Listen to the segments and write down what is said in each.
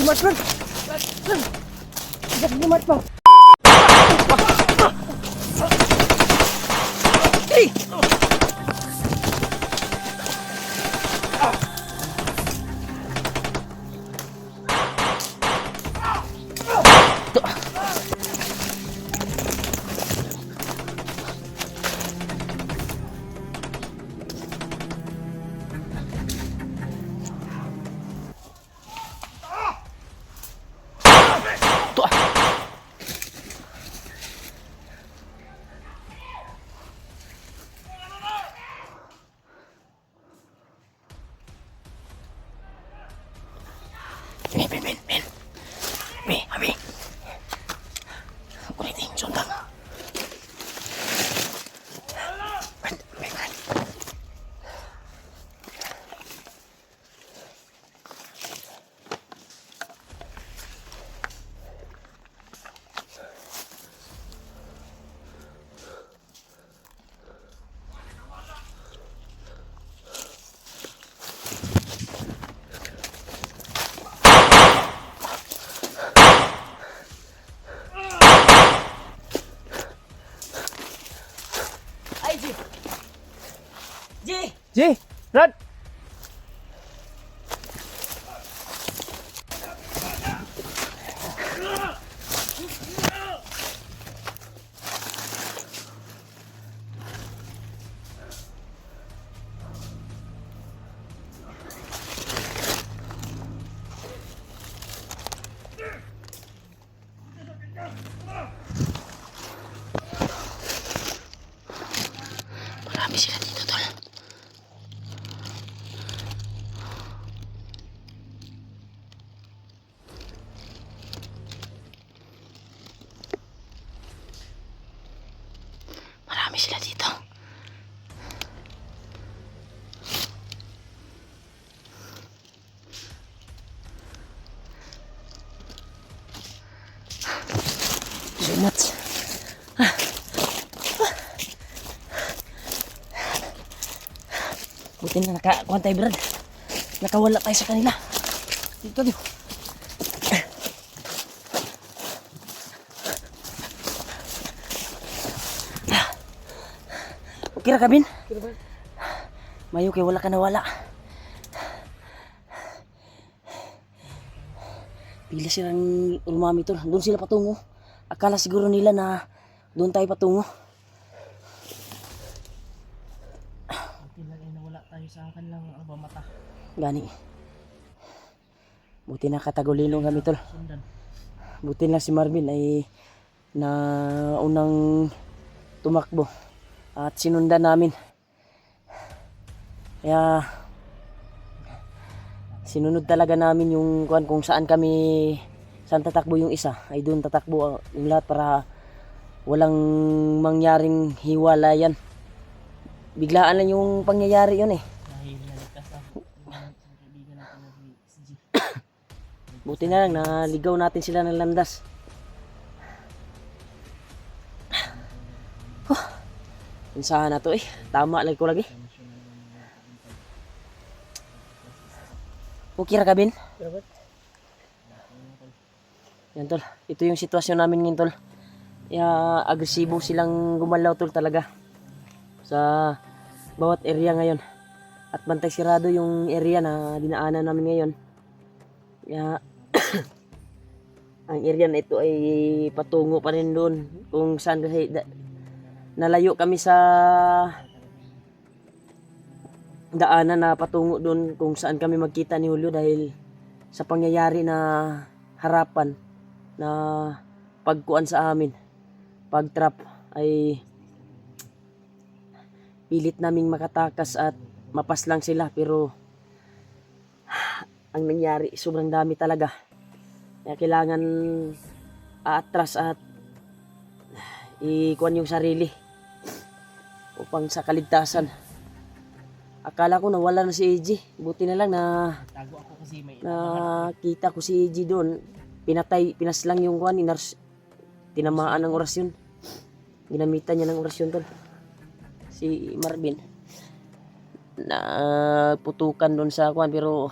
Dimas, Brad. Dimas pa. Hey! Ben. Abi. Ulitin, sundan. Ben. Ay, G! Brad! Marami sila dito, tol. Marami sila dito. So much. Buti na nakakuha tayo, Brad. Nakawala tayo sa kanila. Dito. Okay ra, Kabin? Mayo kay wala ka nawala. Pila silang umami, tol. Doon sila patungo. Akala siguro nila na doon tayo patungo. Tayo sa kanilang mata. Gani. Buti na katagulilong kami, tol. Buti na si Marvin ay na unang tumakbo at sinundan namin. Kaya sinunod talaga namin yung kung saan tatakbo yung isa ay doon tatakbo yung lahat para walang mangyaring hiwalayan. Biglaan lang yung pangyayari yun eh. Buti na lang naligaw natin sila ng landas. Insahan na to eh. Tama lang ko lagi. Okay ra, Kabin? Yan, tol. Ito yung sitwasyon namin ngayon, tol. Kaya agresibo silang gumalaw, tol, talaga. Sa bawat area ngayon. At bantay sirado yung area na dinaanan namin ngayon. Kaya ang area na ito ay patungo pa rin doon kung saan kasi nalayo kami sa daanan na patungo doon kung saan kami magkita ni Julio dahil sa pangyayari na harapan na pagkuan sa amin, pagtrap ay pilit naming makatakas at mapaslang sila pero ang nangyari sobrang dami talaga. Kaya kailangan aatras at ikuan yung sarili upang sa kaligtasan. Akala ko nawala na si AJ. Buti na lang na tago ako kasi may nakita ko si AJ doon. Pinaslang yung kuan, tinamaan ng orasyon. Ginamitan niya ng orasyon tol. Si Marvin. Putukan doon sa kuan pero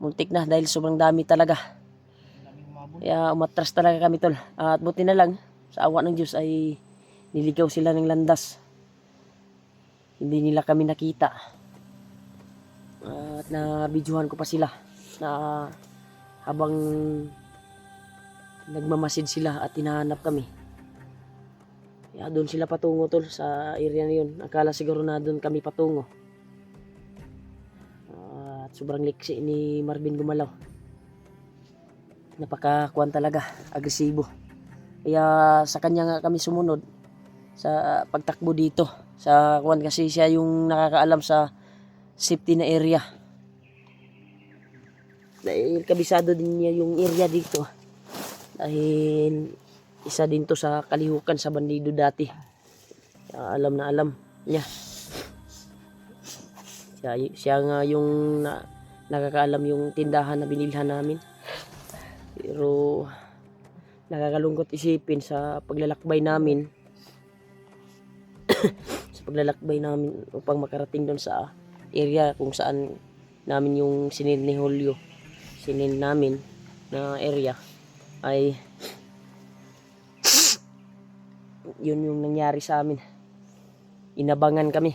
Muntik na dahil sobrang dami talaga. Kaya umatras talaga kami tol. At buti na lang, sa awa ng Diyos ay niligaw sila ng landas. Hindi nila kami nakita. At nabidyohan ko pa sila na habang nagmamasid sila at hinahanap kami. Kaya doon sila patungo tol sa area na yun. Akala siguro na doon kami patungo. At sobrang liksi ni Marvin gumalaw. Napakakuan talaga, agresibo. Kaya sa kanya nga kami sumunod sa pagtakbo dito. Sa kuan kasi siya yung nakakaalam sa safety na area. Dahil kabisado din niya yung area dito. Dahil isa din to sa kalihukan sa bandido dati. Kaya alam na alam niya. Siya nga yung nakakaalam yung tindahan na binilhan namin. Pero nakakalungkot isipin sa paglalakbay namin sa paglalakbay namin upang makarating doon sa area kung saan namin yung sinil ni Julio sinil namin na area ay yun yung nangyari sa amin. Inabangan kami,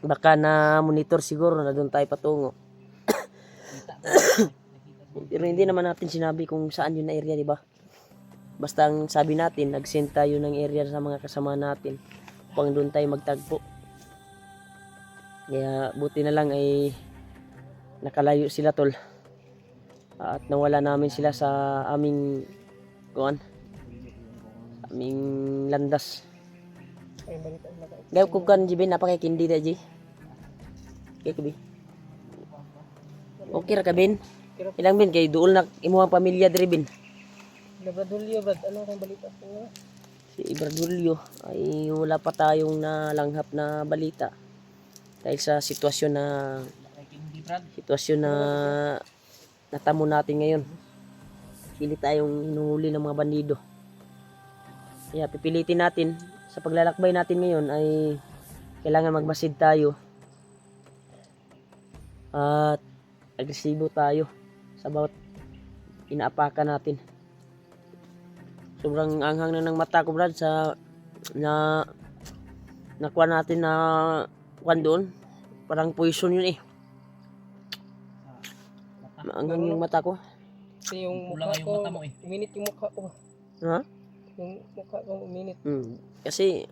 baka na monitor siguro na doon tayo patungo. Pero hindi naman natin sinabi kung saan yun na area, di ba? Basta ang sabi natin, nag-send tayo ng area sa mga kasama natin upang doon tayo magtagpo. Kaya buti na lang ay nakalayo sila tol. At nawala namin sila sa aming aming landas. Gaw ko kan jibi napakikindi da ji. Okay kabi. Okay ra ka bin? Ilang bin kay duol na imuhang pamilya diri bin. Ibradulyo brad, ano kang balita ko? Si Ibradulyo ay wala pa tayong nalanghap na balita. Dahil sa sitwasyon na natamo natin ngayon. Pili tayong hinuhuli ng mga bandido. Kaya pipilitin natin sa paglalakbay natin ngayon ay kailangan magmasid tayo. At agresibo tayo sa bawat inaapakan natin. Sobrang anghang na ng mata ko brad sa nakuha natin na kuwan doon. Parang poison yun eh. Maanghang yung mata ko. Kasi yung mukha ko, uminit yung mukha ko. Ha? Yung mukha ko uminit. Kasi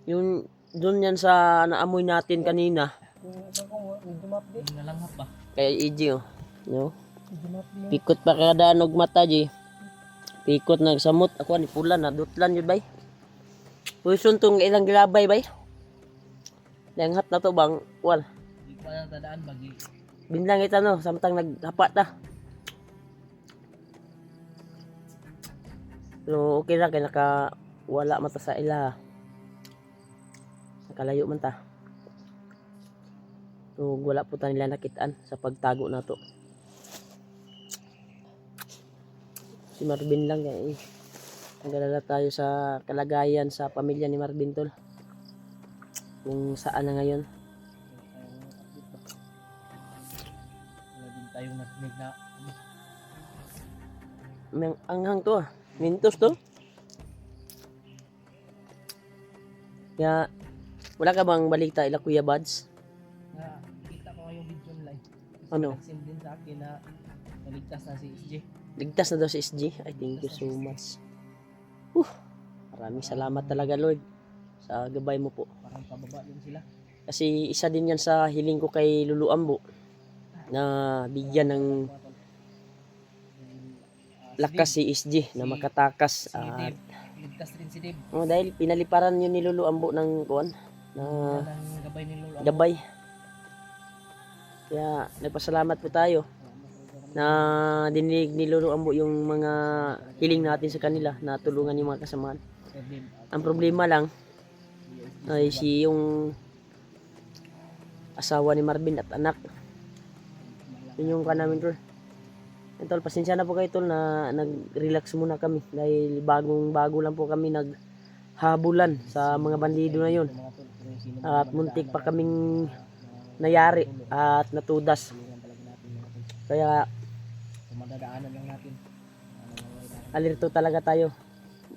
yung doon yan sa naamoy natin kanina. Yung mukha ko, medyo mapdi. Nalanghap ba? Kaya EJ oh. No? Medyo mapdi. Pikot pa kada nog mata ji. Pikot nagsamot ako ni pula na dutlan yun bay. Poison tong ilang gilabay bay. Langhap na to bang wal. Di ko na tadaan bagi. Binlang ita no samtang naghapa ta. Pero okay ra kay naka wala mata sa ila. Nakalayo man ta. So wala po ta nila nakitaan sa pagtago na to. Si Marvin lang eh. Nagdadala tayo sa kalagayan sa pamilya ni Marvin tol. Kung saan na ngayon. Wala din tayong narinig na Anghang to ah. Mintos to. Kaya wala ka bang balita ila Kuya Buds? na kita ko yung video online. Ano? Send din sa akin na naligtas na si SJ. Ligtas na daw si SG. I thank you so much. Maraming salamat talaga Lord sa gabay mo po. Parang pababa din sila. Kasi isa din yan sa hiling ko kay Lulu Ambo na bigyan ng lakas si SG na makatakas. Si Dave. Ligtas rin si Dave. Dahil pinaliparan yun ni Lulu Ambo ng kuwan na Ng gabay ni Lolo. gabay. Kaya nagpasalamat po tayo na dinilig ni Lulu Ambo yung mga hiling natin sa kanila na tulungan yung mga kasamahan. Ang problema lang ay si yung asawa ni Marvin at anak. Yun yung kanamin tol. Tol, pasensya na po kayo tol na nag-relax muna kami dahil bago lang po kami naghabulan sa mga bandido na yun. At muntik pa kaming nayari at natudas. Tulungan talaga natin mga tol. Kaya Kung madadaanan lang natin. alerto talaga tayo.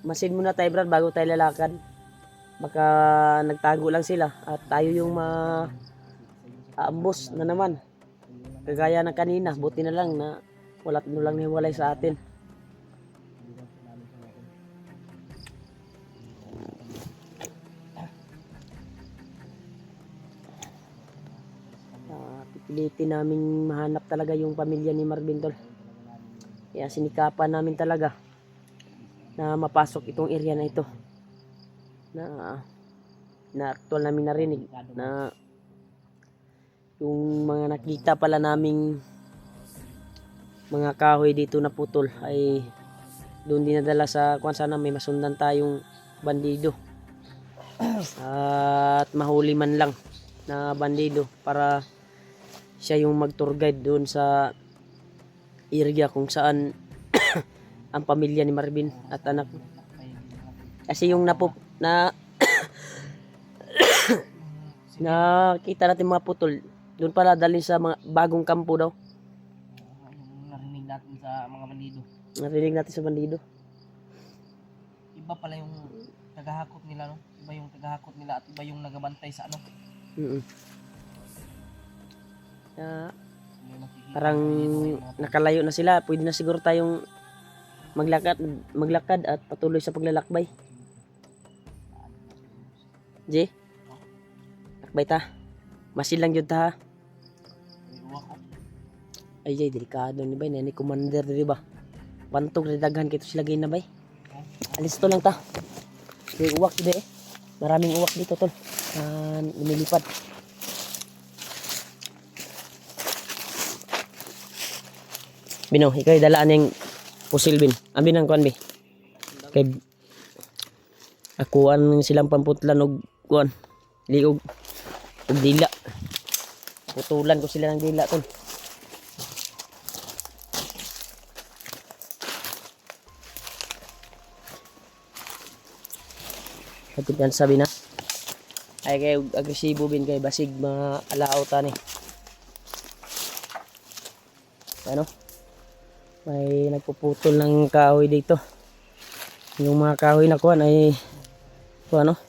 Masin muna tayo brad bago tayo lalakad. Baka nagtago lang sila at tayo yung aambos na naman. Kagaya ng kanina, buti na lang na wala lang niwalay sa atin. Pipilitin namin mahanap talaga yung pamilya ni Marvin tol. Kaya sinikapan namin talaga na mapasok itong area na ito. Na actual namin narinig na yung mga nakita pala naming mga kahoy dito na putol ay doon dinadala sa kung sana may masundan tayong bandido at mahuli man lang na bandido para siya yung mag-tour guide doon sa area kung saan ang pamilya ni Marvin at anak. Kasi yung nakita natin mga putol doon pala dalhin sa mga bagong kampo daw. Narinig natin sa mga bandido. Narinig natin sa bandido. Iba pala yung tagahakot nila, no? Iba yung tagahakot nila at iba yung nagabantay sa ano. May makikita Parang tayo dito, yung mga nakalayo na sila. Pwede na siguro tayong maglakad at patuloy sa paglalakbay. J? Lakbay ta. Masin lang yun ta ha. may uwak ko. Ay jay, delikado ni bay. Nani commander di ba? Bantog na daghan kito sila gay na bay. Alis to lang ta. May uwak dito eh. Maraming uwak dito tol. Lumilipad. Bino, ikaw dalaan yung pusil bin. Ambin ang kuan bi. Kay akuan silang pamputlan og kuan. Liog og dila. Putulan ko sila ng dila tol. Kapit yan sabi na. Ay kay agresibo bin kay basig maalao ta ni. Ano? May nagpuputol ng kahoy dito. Yung mga kahoy na kuan ay ano?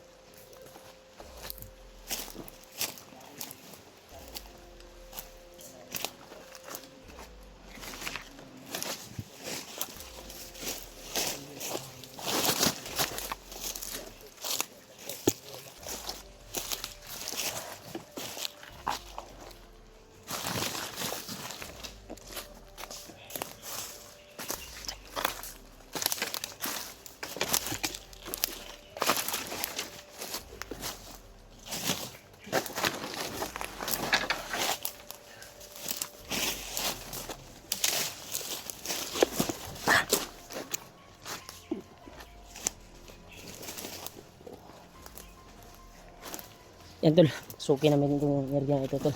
Yan tol, suki namin itong area ito tol.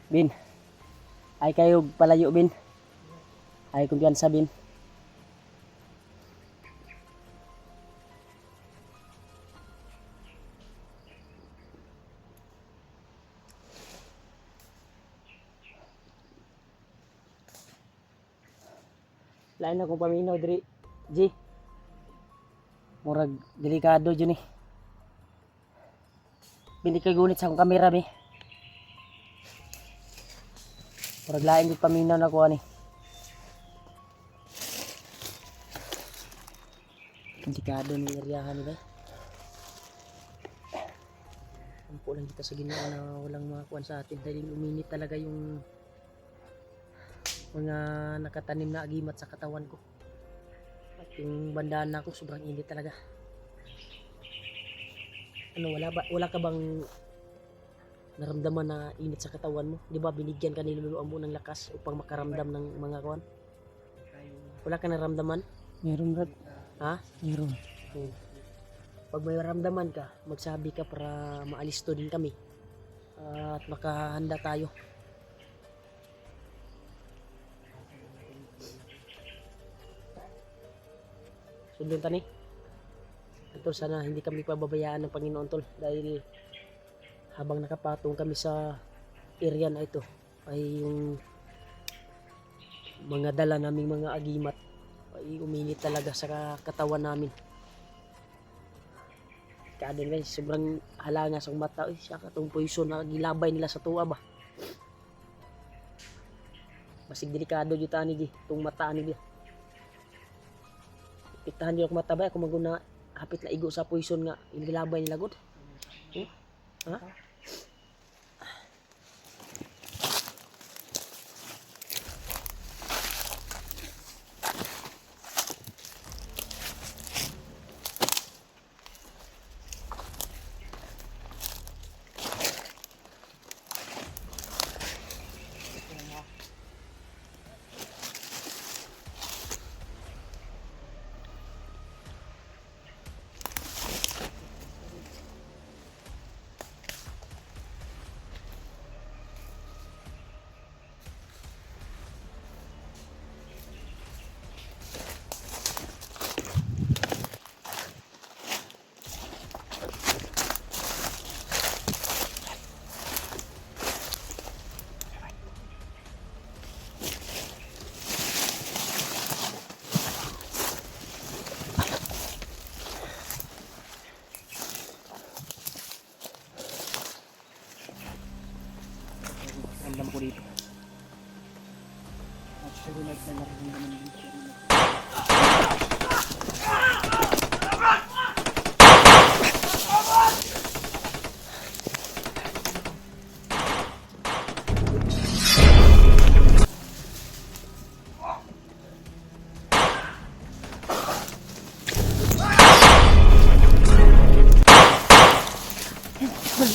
Bin, ay kayo palayo bin. Ay kumpiyansa bin. Lain na kung paminaw diri, G. Murag delikado dyan eh. Bindi kay gunit sa akong kamera be. Murag lain di paminaw na ko ani. Delikado ng area ni ba. Ampo lang kita sa Ginoo na walang makakuan sa atin dahil uminit talaga yung mga nakatanim na agimat sa katawan ko. At yung bandaan na ko sobrang init talaga. Ano wala ka bang naramdaman na init sa katawan mo? 'Di ba binigyan ka niluluan mo ng lakas upang makaramdam ng mga kuan? Wala ka naramdaman? Meron brad. Ha? Meron. Pag may naramdaman ka, magsabi ka para maalisto din kami. At makahanda tayo. Sundin tani. Ito sana hindi kami pababayaan ng Panginoon tol dahil habang nakapatong kami sa area na ito ay yung mga dala naming mga agimat ay uminit talaga sa katawan namin. Kaya guys, sobrang halanga sa mata. Uy, siya katong poison na gilabay nila sa tuwa ba. Masig delikado dito ani di, itong mata ni di. Pitahan di ako mata ba, ako maguna hapit na igo sa poison nga, gilabay nila god. Ha? Ramdam ko dito. Actually, like na nararamdaman dito.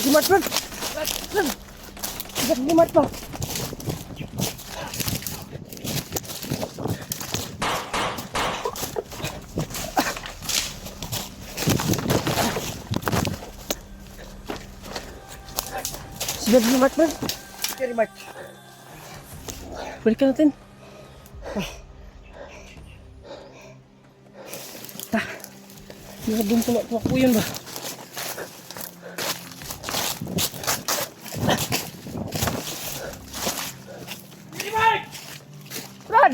Gimat bro. Gimat bro. Sudah gimat bro. Very much. Balikan natin. Tah. Nabung tulak po yun ba? Run!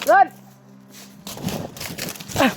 Run! Ah.